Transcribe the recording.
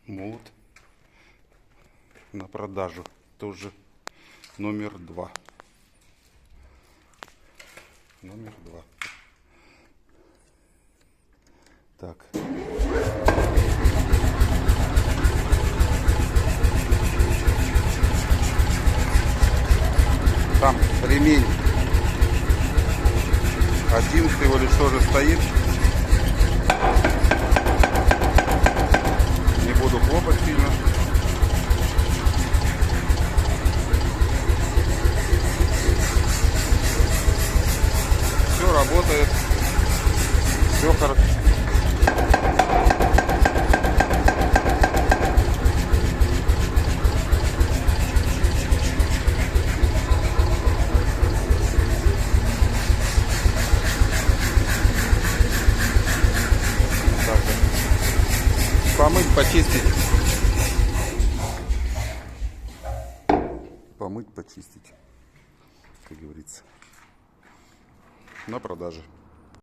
Молот на продажу. Тоже номер 2. Номер 2. Так. Там ремень 11 его лишь тоже стоит. Не буду хлопать сильно. Все работает. Все хорошо. Помыть, почистить. Помыть, почистить, как говорится. На продаже.